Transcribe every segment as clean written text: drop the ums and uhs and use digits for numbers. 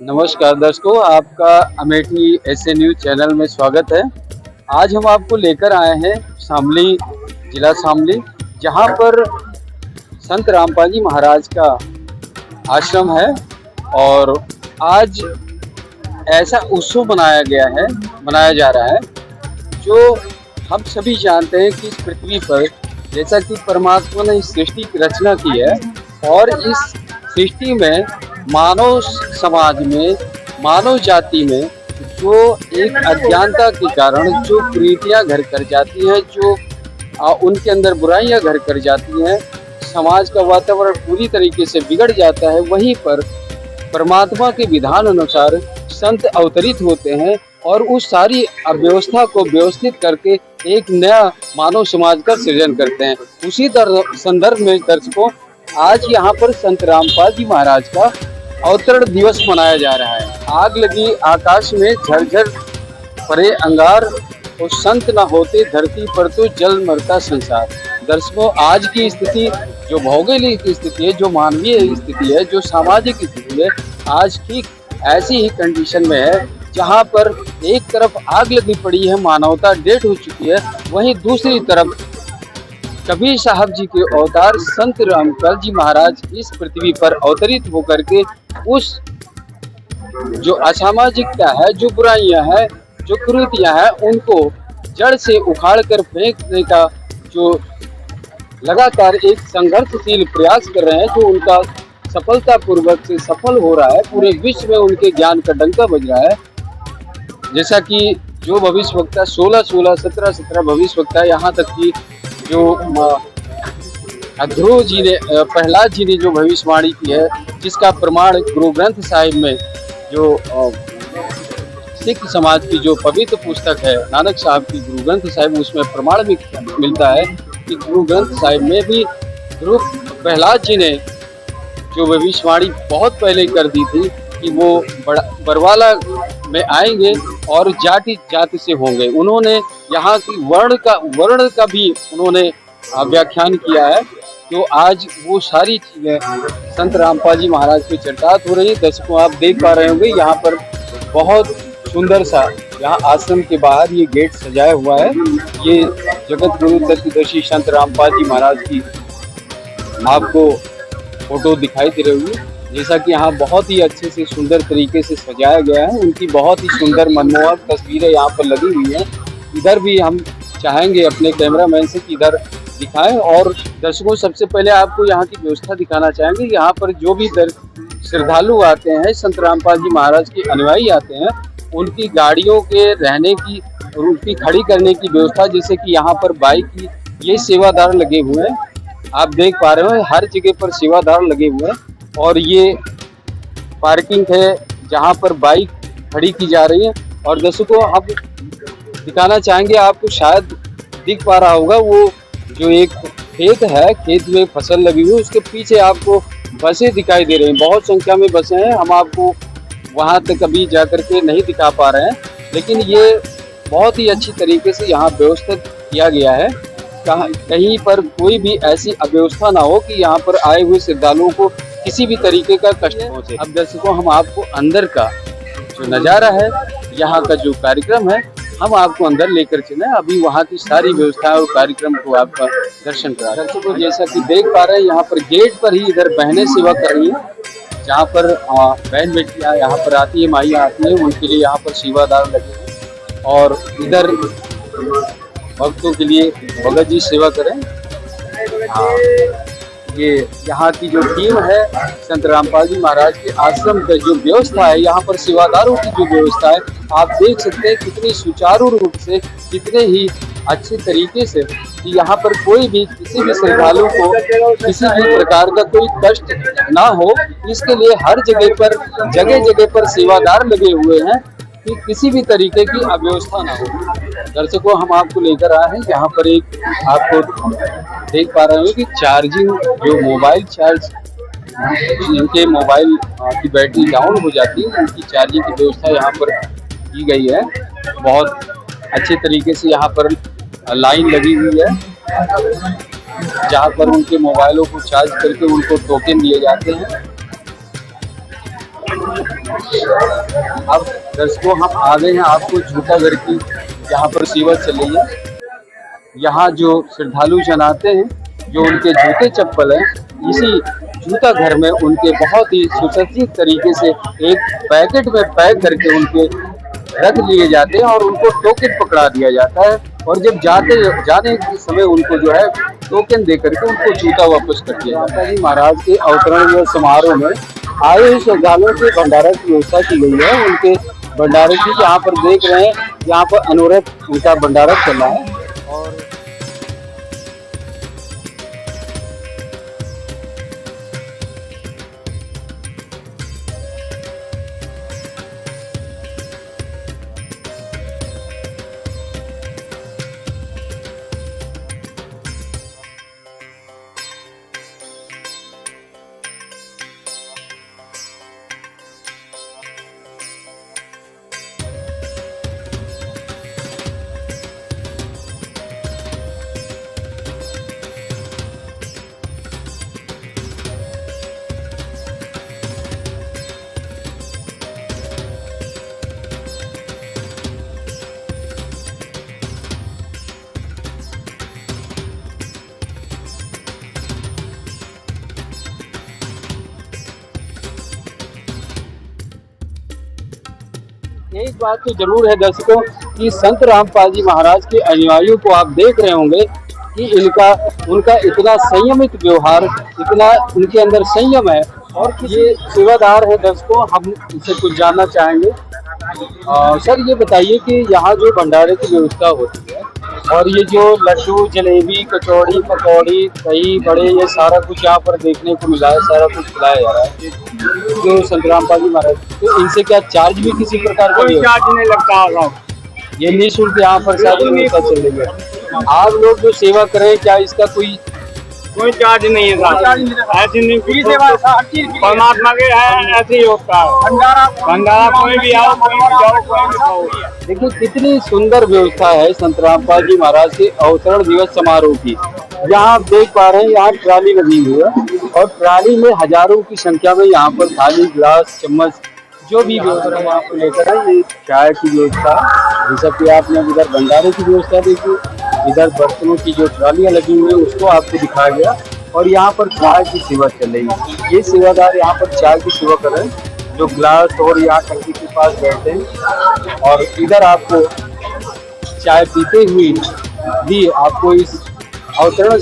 नमस्कार दर्शकों, आपका अमेठी ऐसे न्यूज चैनल में स्वागत है। आज हम आपको लेकर आए हैं शामली, जिला शामली, जहां पर संत रामपाल जी महाराज का आश्रम है और आज ऐसा उत्सव मनाया जा रहा है जो हम सभी जानते हैं कि इस पृथ्वी पर जैसा कि परमात्मा ने इस सृष्टि की रचना की है और इस सृष्टि में मानव समाज में, मानव जाति में जो एक अज्ञानता के कारण जो कुरीतियां घर कर जाती हैं, जो उनके अंदर बुराइयां घर कर जाती हैं, समाज का वातावरण पूरी तरीके से बिगड़ जाता है। वहीं पर परमात्मा के विधान अनुसार संत अवतरित होते हैं और उस सारी अव्यवस्था को व्यवस्थित करके एक नया मानव समाज का सृजन करते हैं। उसी संदर्भ में दर्शकों, आज यहाँ पर संत रामपाल जी महाराज का अवतरण दिवस मनाया जा रहा है। आग लगी आकाश में झरझर परे अंगार, और संत न होते धरती पर तो जल मरता संसार। दर्शकों, आज की स्थिति जो भौगोलिक स्थिति है, जो मानवीय स्थिति है, जो सामाजिक स्थिति है, आज ठीक ऐसी ही कंडीशन में है जहां पर एक तरफ आग लगी पड़ी है, मानवता डेड हो चुकी है, वहीं दूसरी तरफ कबीर साहब जी के अवतार संत रामपाल जी महाराज इस पृथ्वी पर अवतरित होकर के उस जो असामाजिकता है, जो बुराइयां हैं, जो कुरीतियां हैं, उनको जड़ से उखाड़ कर फेंकने का जो लगातार एक संघर्षशील प्रयास कर रहे हैं, जो उनका सफलतापूर्वक से सफल हो रहा है। पूरे विश्व में उनके ज्ञान का डंका बज रहा है। जैसा कि जो भविष्यवक्ता 16-16, 17-17 भविष्यवक्ता, यहाँ तक कि जो ध्रुव जी ने, प्रहलाद जी ने जो भविष्यवाणी की है, जिसका प्रमाण गुरु ग्रंथ साहिब में, जो सिख समाज की जो पवित्र पुस्तक है नानक साहब की गुरु ग्रंथ साहिब, उसमें प्रमाण भी मिलता है कि गुरु ग्रंथ साहिब में भी गुरु प्रहलाद जी ने जो भविष्यवाणी बहुत पहले कर दी थी कि वो बरवाला में आएंगे और जाति जाति से होंगे। उन्होंने यहाँ की वर्ण का भी उन्होंने व्याख्यान किया है। तो आज वो सारी चीजें संत रामपाल जी महाराज पे चर्चात हो रही है। दर्शकों, आप देख पा रहे होंगे यहाँ पर बहुत सुंदर सा, यहाँ आश्रम के बाहर ये गेट सजाया हुआ है। ये जगत गुरु तत्वदर्शी संत रामपाल जी महाराज की आपको फोटो दिखाई दे रही है। जैसा कि यहाँ बहुत ही अच्छे से सुंदर तरीके से सजाया गया है। उनकी बहुत ही सुंदर मनमोहक तस्वीरें यहाँ पर लगी हुई हैं। इधर भी हम चाहेंगे अपने कैमरामैन से कि इधर दिखाएं। और दर्शकों, सबसे पहले आपको यहाँ की व्यवस्था दिखाना चाहेंगे। यहाँ पर जो भी श्रद्धालु आते हैं, संत रामपाल जी महाराज के अनुयायी आते हैं, उनकी गाड़ियों के रहने की, उनकी खड़ी करने की व्यवस्था, जैसे कि यहाँ पर बाइक की ये सेवादार लगे हुए हैं। आप देख पा रहे हो हर जगह पर सेवादार लगे हुए हैं। और ये पार्किंग है जहाँ पर बाइक खड़ी की जा रही है। और दर्शकों, अब दिखाना चाहेंगे, आपको शायद दिख पा रहा होगा वो जो एक खेत है, खेत में फसल लगी हुई है, उसके पीछे आपको बसें दिखाई दे रही हैं। बहुत संख्या में बसें हैं। हम आपको वहाँ तक अभी जाकर के नहीं दिखा पा रहे हैं, लेकिन ये बहुत ही अच्छी तरीके से यहाँ व्यवस्थित किया गया है। कहीं पर कोई भी ऐसी अव्यवस्था ना हो कि यहाँ पर आए हुए श्रद्धालुओं को किसी भी तरीके का कष्ट पहुंचे। अब दर्शकों, हम आपको अंदर का जो नज़ारा है, यहाँ का जो कार्यक्रम है, हम आपको अंदर लेकर चले। अभी वहाँ की सारी व्यवस्थाएं और कार्यक्रम को आपका दर्शन करा। दर्शकों, जैसा कि देख पा रहे हैं, यहाँ पर गेट पर ही इधर बहनें सेवा कर रही हैं। जहाँ पर बहन बेटियाँ यहाँ पर आती है, माइयाँ आती हैं, उनके लिए यहाँ पर सेवादार लगे हैं। और इधर भक्तों के लिए भगत जी सेवा करें। ये यहाँ की जो टीम है संत रामपाल जी महाराज के आश्रम का जो व्यवस्था है, यहाँ पर सेवादारों की जो व्यवस्था है, आप देख सकते हैं कितनी सुचारू रूप से, कितने ही अच्छे तरीके से कि यहाँ पर कोई भी किसी भी श्रद्धालु को किसी भी प्रकार का कोई कष्ट ना हो, इसके लिए हर जगह पर सेवादार लगे हुए हैं कि किसी भी तरीके की अव्यवस्था ना हो। दर्शकों, हम आपको लेकर आए हैं, यहाँ पर एक आपको देख पा रहे हो कि चार्जिंग, जो मोबाइल चार्ज, जिनके मोबाइल की बैटरी डाउन हो जाती है, उनकी चार्जिंग की व्यवस्था यहाँ पर की गई है। बहुत अच्छे तरीके से यहाँ पर लाइन लगी हुई है, जहाँ पर उनके मोबाइलों को चार्ज करके उनको टोकन दिए जाते हैं। अब दर्शकों हम आ गए हैं आपको झूठा घर की, यहाँ पर सेवा चल रही है। यहाँ जो श्रद्धालु जन आते हैं, जो उनके जूते चप्पल हैं, इसी जूता घर में उनके बहुत ही सुसज्जित तरीके से एक पैकेट में पैक करके उनके रख लिए जाते हैं और उनको टोकन पकड़ा दिया जाता है। और जब जाने के समय उनको जो है टोकन दे करके उनको जूता वापस कर दिया जाता है। महाराज के अवतरण समारोह में आए हुए श्रद्धालुओं के भंडारा की व्यवस्था की गई है। उनके भंडारे की यहाँ पर देख रहे हैं, यहाँ पर अनवरत उनका भंडारा चल रहा है। और एक बात तो जरूर है दर्शकों कि संत रामपाल जी महाराज के अनुयायियों को आप देख रहे होंगे कि उनका इतना संयमित व्यवहार, इतना उनके अंदर संयम है। और ये सेवादार है दर्शकों, हम इनसे कुछ जानना चाहेंगे। सर ये बताइए कि यहाँ जो भंडारे की व्यवस्था होती है और ये जो लड्डू, जलेबी, कचौड़ी, पकौड़ी, दही, बड़े, ये सारा कुछ यहाँ पर देखने को मिला है, सारा कुछ खिलाया जा रहा है जो संत रामपाल जी महाराज, तो इनसे क्या चार्ज भी किसी प्रकार का? कोई चार्ज नहीं लगता होगा, ये निःशुल्क यहाँ पर सारी व्यवस्था चल रही है। आप लोग जो सेवा करें, क्या इसका कोई चार्ज नहीं है? ऐसी नहीं, परमात्मा के है, ऐसे ही होता है भंडारा। कोई भी आओ, कोई भी जाओ, कोई भी खाओ। देखिए कितनी सुंदर व्यवस्था है संत रामपाल जी महाराज के अवतरण दिवस समारोह की। यहाँ आप देख पा रहे हैं, यहाँ ट्राली लगी हुई है और ट्राली में हजारों की संख्या में यहाँ पर थाली, गिलास, चम्मच, जो भी व्यवस्था है आपको लेकर है। ये चाय की व्यवस्था, जैसा कि आपने इधर भंडारे की व्यवस्था देखी, इधर बर्तनों की जो ट्रालियाँ लगी हुई है उसको आपको दिखाया गया। और यहाँ पर चाय की सेवा चल रही है। ये सेवादार यहाँ पर चाय की सेवा कर रहे हैं, जो ग्लास और यहाँ टंकी के पास बैठे हैं और इधर आपको चाय पीते हुए भी आपको इस अवतरण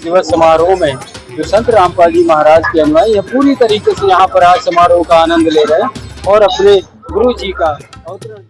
दिवस समारोह में जो संत रामपाल जी महाराज के अनुयायी पूरी तरीके से यहाँ पर आज समारोह का आनंद ले रहे हैं और अपने गुरु जी का अवतरण।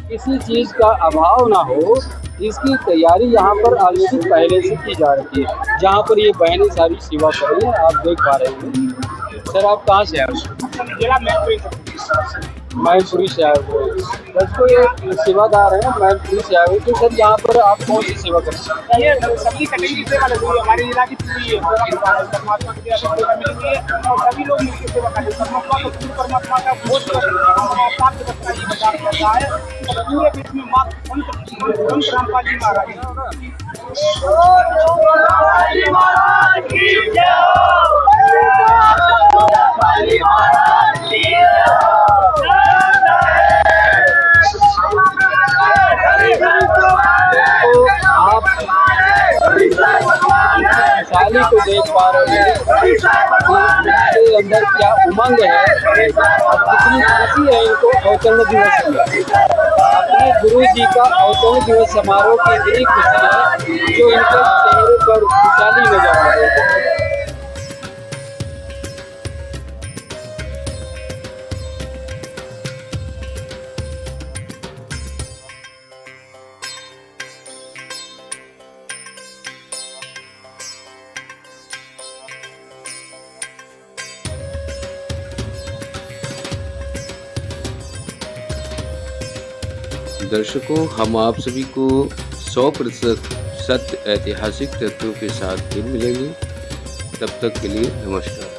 किसी चीज का अभाव ना हो, इसकी तैयारी यहाँ पर ऑलरेडी पहले से की जा रही है। जहाँ पर ये बहनें सारी सेवा कर रही है, आप देख पा रहे हैं। सर आप कहाँ से आए? मैनपुरी से आए हुए हैं। दोस्तों ये सेवादार हैं मैनपुरी से आए हुए। तो सर यहाँ पर आप कौन सी सेवा करते हैं? ये सभी कैटेगरी सेवा लगी हुई है हमारे जिला की पूरी है। परमात्मा की दया से सेवा मिलेगी और सभी लोग मिलकर सेवा करते हैं। परमात्मा को पूरी परमात्मा का बहुत प्राप्त करता है, ये बचाव करता है। और पूरे विश्व में मात्र संत रामपाल जी महाराज खुशहाली को देख पा रहे हैं इसके अंदर क्या उमंग है और कितनी खुशी है इनको अवतरण दिवस की। अपने गुरु जी का अवतरण दिवस समारोह की इतनी खुशी है जो इनके चेहरे पर खुशहाली नजर आ रही है। दर्शकों, हम आप सभी को 100% सत्य ऐतिहासिक तथ्यों के साथ फिर मिलेंगे। तब तक के लिए नमस्कार।